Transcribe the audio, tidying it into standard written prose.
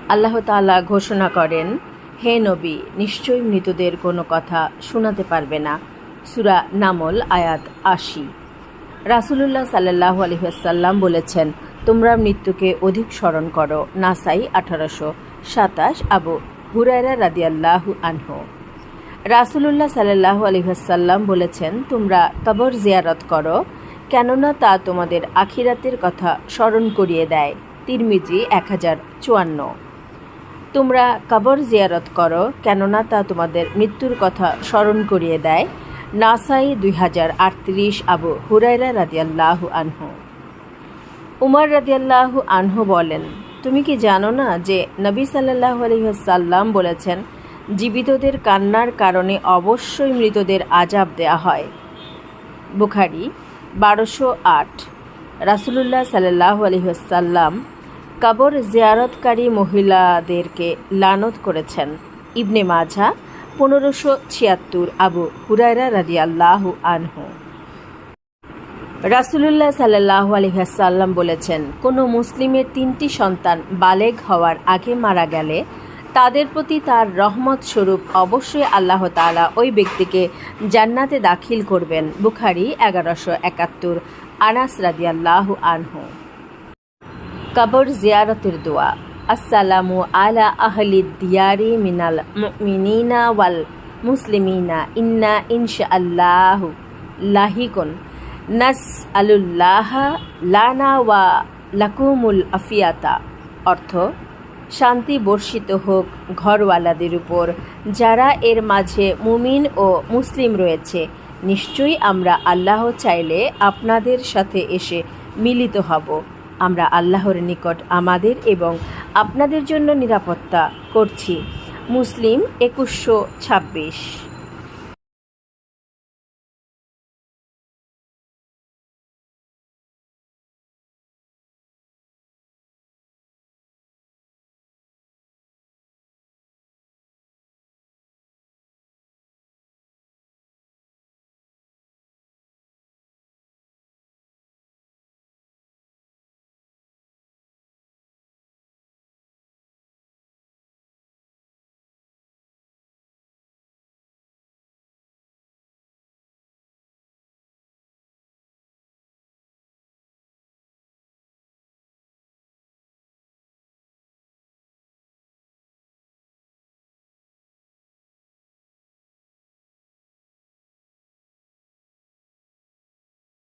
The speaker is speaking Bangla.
আল্লাহ তাআলা ঘোষণা করেন, হে নবী, নিশ্চয়ই মৃতদের কোনো কথা শোনাতে পারবে না। সূরা নামল আয়াত ৮০। রাসূলুল্লাহ সাল্লাল্লাহু আলাইহি ওয়াসাল্লাম বলেছেন, তোমরা মৃত্যুকে অধিক স্মরণ করো। নাসাই ১৮২৭। আবু হুরায়রা রাদিয়াল্লাহু আনহু। রাসূলুল্লাহ সাল্লাল্লাহু আলাইহি ওয়াসাল্লাম বলেছেন, তোমরা কবর জিয়ারত করো, কেননা তা তোমাদের আখিরাতের কথা স্মরণ করিয়ে দেয়। তিরমিজি ১০৫৪। তোমরা কবর জিয়ারত করো, কেননা তা তোমাদের মৃত্যুর কথা স্মরণ করিয়ে দেয়। নাসাই ২০৩৮। আবু হুরায়রা রাদিয়াল্লাহু আনহু। উমর রাদিয়াল্লাহু আনহু বলেন, তুমি কি জানো না যে নবী সাল্লাল্লাহু আলাইহি ওয়াসাল্লাম বলেছেন, জীবিতদের কান্নার কারণে অবশ্যই মৃতদের আযাব দেয়া হয়। বুখারী ১২০৮। রাসূলুল্লাহ সাল্লাল্লাহু আলাইহি ওয়াসাল্লাম কবর জিয়ারতকারী মহিলাদেরকে লানত করেছেন। ইবনে মাজাহ ১৫৭৬। আবু হুরায়রা রাদিয়াল্লাহু আনহু। রাসূলুল্লাহ সাল্লাল্লাহু আলাইহি ওয়াসাল্লাম বলেছেন, কোনো মুসলিমের ৩টি সন্তান বালেগ হওয়ার আগে মারা গেলে তাদের প্রতি তার রহমত স্বরূপ অবশ্যই আল্লাহ তাআলা ওই ব্যক্তিকে জান্নাতে দাখিল করবেন। বুখারী ১১৭১। আনাস রাদিয়াল্লাহু আনহু। কবর জিয়ারতের দোয়া। আসসালামু আলা আহলিদ দিয়ারি মিনাল মুমিনিনা ওয়াল মুসলিমিনা ইন্না ইনশাআল্লাহু লাহিকুন নাসআলুল্লাহ লানা ওয়া লাকুমুল আফিয়াতা। অর্থ, শান্তি বর্ষিত হোক ঘরওয়ালাদের উপর যারা এর মাঝে মুমিন ও মুসলিম রয়েছে। নিশ্চয়ই আমরা আল্লাহ চাইলে আপনাদের সাথে এসে মিলিত হব। আমরা আল্লাহর নিকট আমাদের এবং আপনাদের জন্য নিরাপত্তা করছি। মুসলিম ২১২৬।